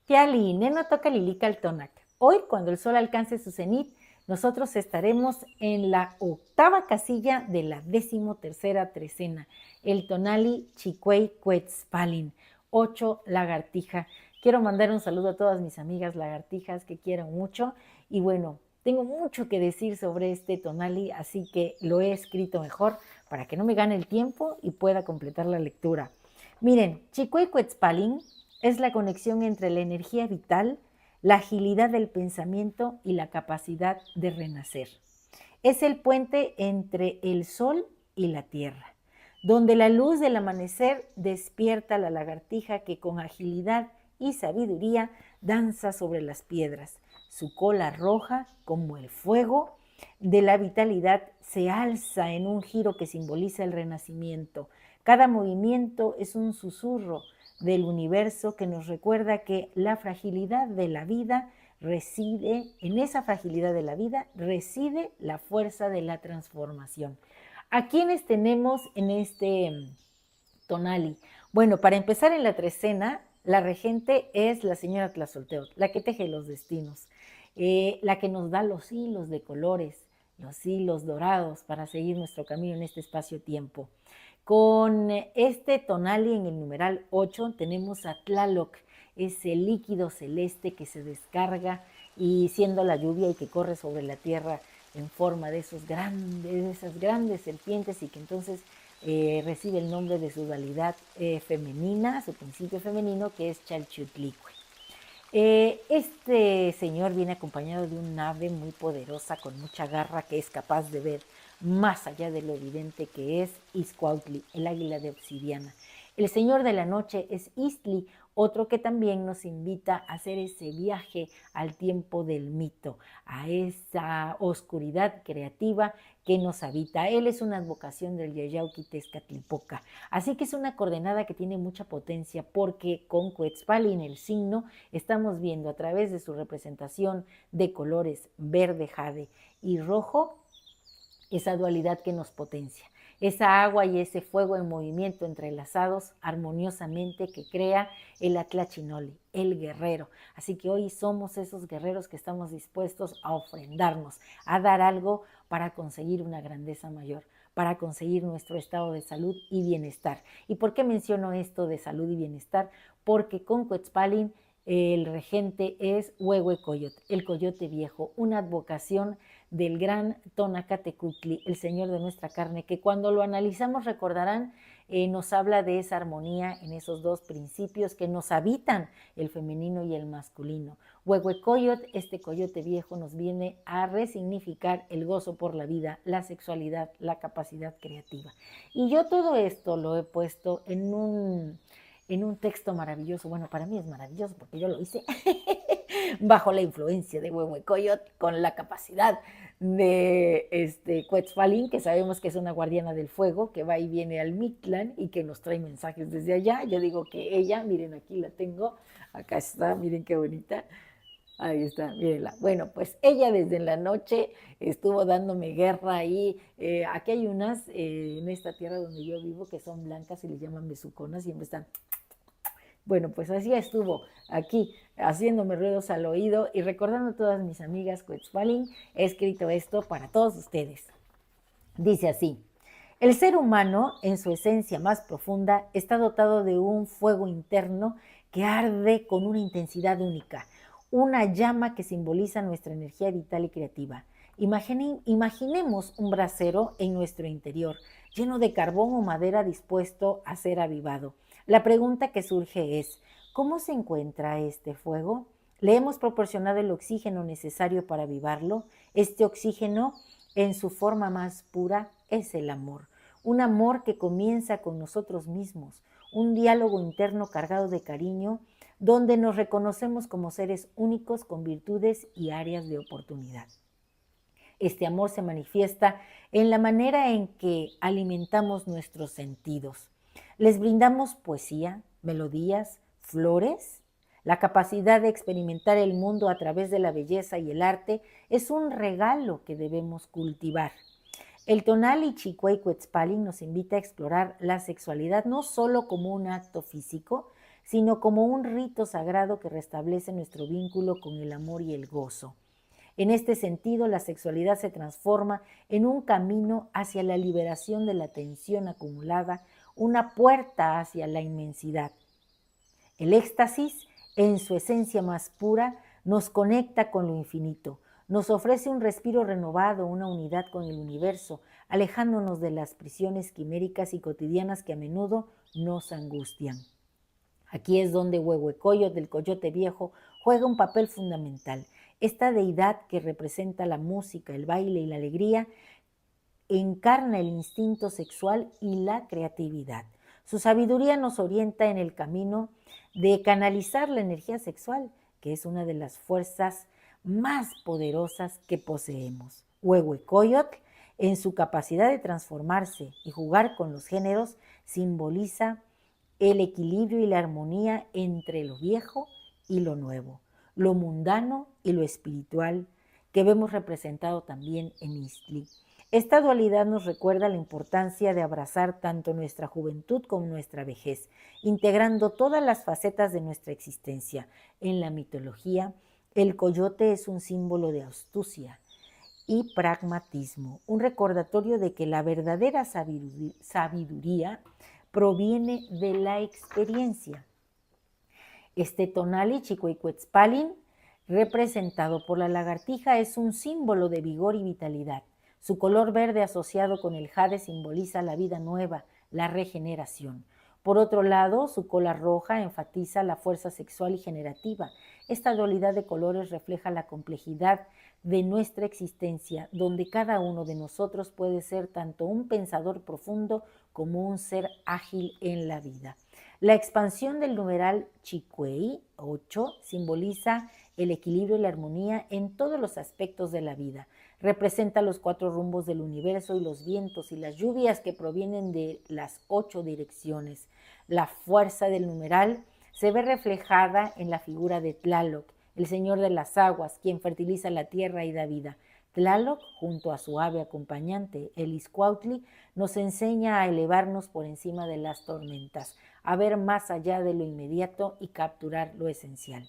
Tiali, Neno toca Lilica al Tonac. Hoy, cuando el sol alcance su cenit, nosotros estaremos en la octava casilla de la 13ª trecena, el Tonali Chicuey Cuetzpalin, 8 lagartija. Quiero mandar un saludo a todas mis amigas lagartijas que quiero mucho y bueno, tengo mucho que decir sobre este Tonali, así que lo he escrito mejor para que no me gane el tiempo y pueda completar la lectura. Miren, Chicuey Cuetzpalin es la conexión entre la energía vital, la agilidad del pensamiento y la capacidad de renacer. Es el puente entre el sol y la tierra, donde la luz del amanecer despierta a la lagartija que con agilidad y sabiduría danza sobre las piedras. Su cola roja, como el fuego de la vitalidad, se alza en un giro que simboliza el renacimiento. Cada movimiento es un susurro del universo que nos recuerda que la fragilidad de la vida reside, en esa fragilidad de la vida reside la fuerza de la transformación. ¿A quiénes tenemos en este Tonali? Bueno, para empezar en la trecena, la regente es la señora Tlazolteotl, la que teje los destinos, la que nos da los hilos de colores, los hilos dorados para seguir nuestro camino en este espacio-tiempo. Con este Tonali en el numeral 8 tenemos a Tlaloc, ese líquido celeste que se descarga y siendo la lluvia y que corre sobre la tierra en forma de esas grandes serpientes y que entonces recibe el nombre de su dualidad femenina, su principio femenino, que es Chalchutlicue. Este señor viene acompañado de un ave muy poderosa, con mucha garra, que es capaz de ver más allá de lo evidente, que es Izcuautli, el águila de obsidiana. El señor de la noche es Istli, otro que también nos invita a hacer ese viaje al tiempo del mito, a esa oscuridad creativa que nos habita. Él es una advocación del Yayauqui Tezcatlipoca. Así que es una coordenada que tiene mucha potencia porque con Cuetzpalin, el signo, estamos viendo a través de su representación de colores verde, jade y rojo, esa dualidad que nos potencia. Esa agua y ese fuego en movimiento entrelazados armoniosamente que crea el Atlachinoli, el guerrero. Así que hoy somos esos guerreros que estamos dispuestos a ofrendarnos, a dar algo para conseguir una grandeza mayor, para conseguir nuestro estado de salud y bienestar. ¿Y por qué menciono esto de salud y bienestar? Porque con Cuetzpalin el regente es Huehuecoyot, el coyote viejo, una advocación del gran Tonacatecutli, el señor de nuestra carne, que cuando lo analizamos recordarán, nos habla de esa armonía en esos dos principios que nos habitan, el femenino y el masculino. Huehuecoyot, este coyote viejo, nos viene a resignificar el gozo por la vida, la sexualidad, la capacidad creativa. Y yo todo esto lo he puesto en un texto maravilloso. Bueno, para mí es maravilloso porque yo lo hice bajo la influencia de Huehuecoyot, con la capacidad de Cuetzpalin, que sabemos que es una guardiana del fuego, que va y viene al Mictlán y que nos trae mensajes desde allá. Yo digo que ella, miren, aquí la tengo, acá está, miren qué bonita. Ahí está, mírenla. Bueno, pues ella desde la noche estuvo dándome guerra ahí. Aquí hay unas en esta tierra donde yo vivo que son blancas y les llaman besuconas, siempre están. Bueno, pues así estuvo aquí haciéndome ruidos al oído y recordando a todas mis amigas Cuetzpalin, he escrito esto para todos ustedes. Dice así: el ser humano, en su esencia más profunda, está dotado de un fuego interno que arde con una intensidad única, una llama que simboliza nuestra energía vital y creativa. Imaginemos un brasero en nuestro interior, lleno de carbón o madera dispuesto a ser avivado. La pregunta que surge es: ¿cómo se encuentra este fuego? ¿Le hemos proporcionado el oxígeno necesario para avivarlo? Este oxígeno, en su forma más pura, es el amor. Un amor que comienza con nosotros mismos, un diálogo interno cargado de cariño, donde nos reconocemos como seres únicos con virtudes y áreas de oportunidad. Este amor se manifiesta en la manera en que alimentamos nuestros sentidos. Les brindamos poesía, melodías, flores. La capacidad de experimentar el mundo a través de la belleza y el arte es un regalo que debemos cultivar. El Tonali Chicuey Cuetzpalin nos invita a explorar la sexualidad no solo como un acto físico, sino como un rito sagrado que restablece nuestro vínculo con el amor y el gozo. En este sentido, la sexualidad se transforma en un camino hacia la liberación de la tensión acumulada, una puerta hacia la inmensidad. El éxtasis, en su esencia más pura, nos conecta con lo infinito, nos ofrece un respiro renovado, una unidad con el universo, alejándonos de las prisiones quiméricas y cotidianas que a menudo nos angustian. Aquí es donde Huehuecoyotl del Coyote Viejo juega un papel fundamental. Esta deidad que representa la música, el baile y la alegría encarna el instinto sexual y la creatividad. Su sabiduría nos orienta en el camino de canalizar la energía sexual, que es una de las fuerzas más poderosas que poseemos. Huehuecoyotl, en su capacidad de transformarse y jugar con los géneros, simboliza el equilibrio y la armonía entre lo viejo y lo nuevo, lo mundano y lo espiritual, que vemos representado también en Istli. Esta dualidad nos recuerda la importancia de abrazar tanto nuestra juventud como nuestra vejez, integrando todas las facetas de nuestra existencia. En la mitología, el coyote es un símbolo de astucia y pragmatismo, un recordatorio de que la verdadera sabiduría proviene de la experiencia. Este tonali Chicoicuetzpalin, representado por la lagartija, es un símbolo de vigor y vitalidad. Su color verde asociado con el jade simboliza la vida nueva, la regeneración. Por otro lado, su cola roja enfatiza la fuerza sexual y generativa. Esta dualidad de colores refleja la complejidad de nuestra existencia, donde cada uno de nosotros puede ser tanto un pensador profundo como un ser ágil en la vida. La expansión del numeral Chicuey, 8, simboliza el equilibrio y la armonía en todos los aspectos de la vida. Representa los 4 rumbos del universo y los vientos y las lluvias que provienen de las 8 direcciones. La fuerza del numeral se ve reflejada en la figura de Tlaloc, el señor de las aguas, quien fertiliza la tierra y da vida. Tlaloc, junto a su ave acompañante, el Izcuautli, nos enseña a elevarnos por encima de las tormentas, a ver más allá de lo inmediato y capturar lo esencial.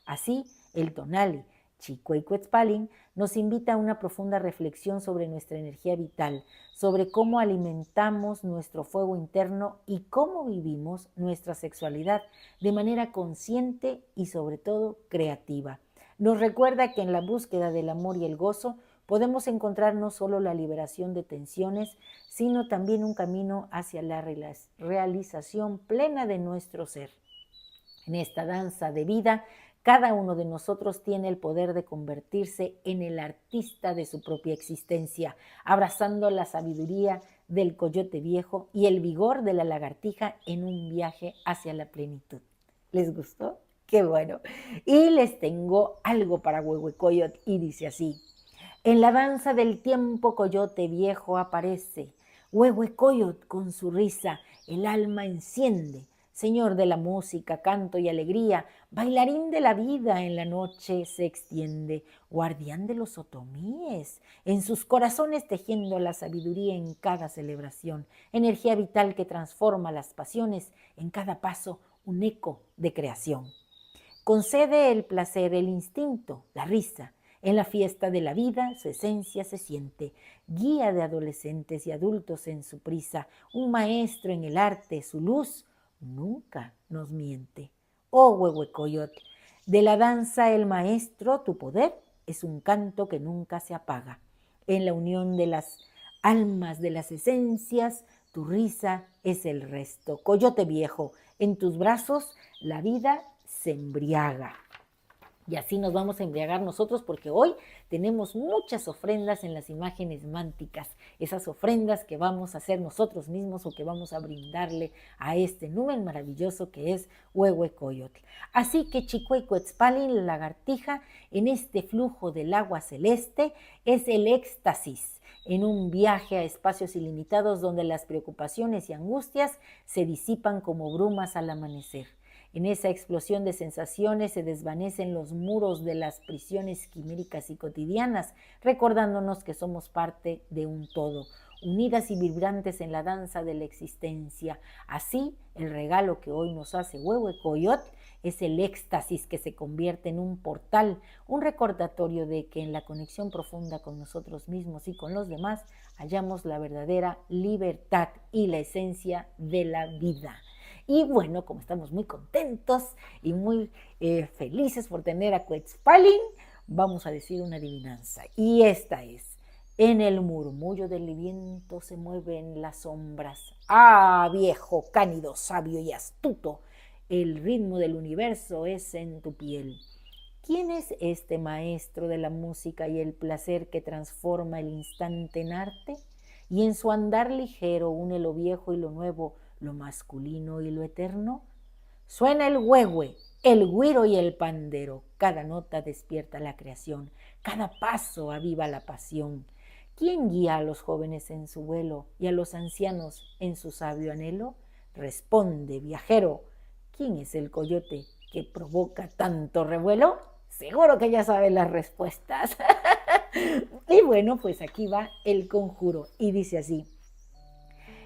Así, el tonali Chicoicuetzpalin nos invita a una profunda reflexión sobre nuestra energía vital, sobre cómo alimentamos nuestro fuego interno y cómo vivimos nuestra sexualidad de manera consciente y sobre todo creativa. Nos recuerda que en la búsqueda del amor y el gozo podemos encontrar no solo la liberación de tensiones, sino también un camino hacia la realización plena de nuestro ser. En esta danza de vida, cada uno de nosotros tiene el poder de convertirse en el artista de su propia existencia, abrazando la sabiduría del coyote viejo y el vigor de la lagartija en un viaje hacia la plenitud. ¿Les gustó? ¡Qué bueno! Y les tengo algo para Huehuecoyotl y dice así: en la danza del tiempo coyote viejo aparece, Huehuecoyotl con su risa el alma enciende, señor de la música, canto y alegría, bailarín de la vida en la noche se extiende, guardián de los otomíes, en sus corazones tejiendo la sabiduría en cada celebración, energía vital que transforma las pasiones, en cada paso un eco de creación. Concede el placer, el instinto, la risa. En la fiesta de la vida su esencia se siente, guía de adolescentes y adultos en su prisa, un maestro en el arte, su luz nunca nos miente. Oh Huehuecoyotl, de la danza el maestro, tu poder es un canto que nunca se apaga. En la unión de las almas de las esencias, tu risa es el resto. Coyote viejo, en tus brazos la vida se embriaga. Y así nos vamos a embriagar nosotros, porque hoy tenemos muchas ofrendas en las imágenes mánticas, esas ofrendas que vamos a hacer nosotros mismos o que vamos a brindarle a este numen maravilloso que es Huehuecoyotl. Así que Chicoicuetzpalin, la lagartija, en este flujo del agua celeste, es el éxtasis en un viaje a espacios ilimitados donde las preocupaciones y angustias se disipan como brumas al amanecer. En esa explosión de sensaciones se desvanecen los muros de las prisiones quiméricas y cotidianas, recordándonos que somos parte de un todo, unidas y vibrantes en la danza de la existencia. Así, el regalo que hoy nos hace Huehuecoyotl es el éxtasis que se convierte en un portal, un recordatorio de que en la conexión profunda con nosotros mismos y con los demás hallamos la verdadera libertad y la esencia de la vida. Y bueno, como estamos muy contentos y muy felices por tener a Quetzalcóatl, vamos a decir una adivinanza. Y esta es: en el murmullo del viento se mueven las sombras. Ah, viejo, cánido, sabio y astuto, el ritmo del universo es en tu piel. ¿Quién es este maestro de la música y el placer que transforma el instante en arte? Y en su andar ligero une lo viejo y lo nuevo, lo masculino y lo eterno. Suena el huehue, el güiro y el pandero. Cada nota despierta la creación, cada paso aviva la pasión. ¿Quién guía a los jóvenes en su vuelo y a los ancianos en su sabio anhelo? Responde, viajero, ¿quién es el coyote que provoca tanto revuelo? Seguro que ya sabes las respuestas. Y bueno, pues aquí va el conjuro y dice así: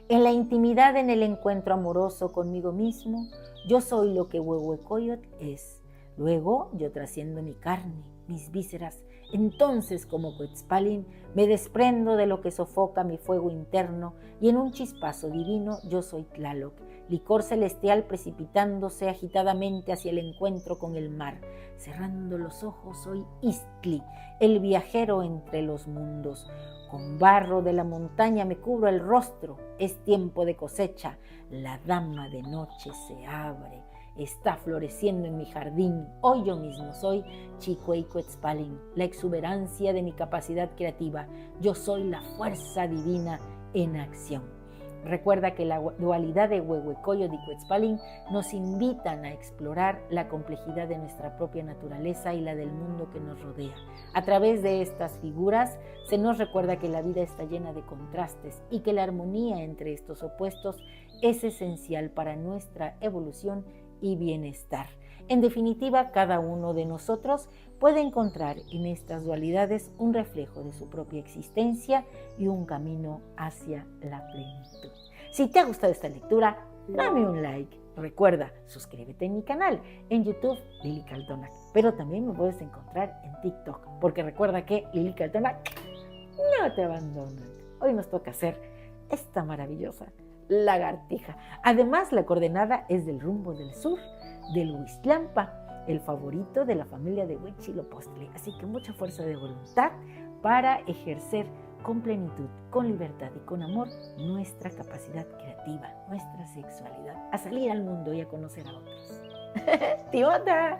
en la intimidad, en el encuentro amoroso conmigo mismo, yo soy lo que Huehuecoyotl es. Luego yo trasciendo mi carne, mis vísceras. Entonces, como Quetzalcóatl, me desprendo de lo que sofoca mi fuego interno y en un chispazo divino yo soy Tlaloc, licor celestial precipitándose agitadamente hacia el encuentro con el mar. Cerrando los ojos soy Istli, el viajero entre los mundos. Con barro de la montaña me cubro el rostro, es tiempo de cosecha, la dama de noche se abre, está floreciendo en mi jardín, hoy yo mismo soy Chicuey Quetzalcóatl, la exuberancia de mi capacidad creativa, yo soy la fuerza divina en acción. Recuerda que la dualidad de Huehuecoyotl y Quetzalcóatl nos invitan a explorar la complejidad de nuestra propia naturaleza y la del mundo que nos rodea. A través de estas figuras se nos recuerda que la vida está llena de contrastes y que la armonía entre estos opuestos es esencial para nuestra evolución y bienestar. En definitiva, cada uno de nosotros puede encontrar en estas dualidades un reflejo de su propia existencia y un camino hacia la plenitud. Si te ha gustado esta lectura, dame un like. Recuerda, suscríbete en mi canal en YouTube, Lili Caltonac. Pero también me puedes encontrar en TikTok, porque recuerda que Lili Caltonac no te abandona. Hoy nos toca hacer esta maravillosa lagartija. Además, la coordenada es del rumbo del sur, del Huixtlampa, el favorito de la familia de Huitzilopochtli. Así que mucha fuerza de voluntad para ejercer con plenitud, con libertad y con amor nuestra capacidad creativa, nuestra sexualidad, a salir al mundo y a conocer a otros. ¡Tiota!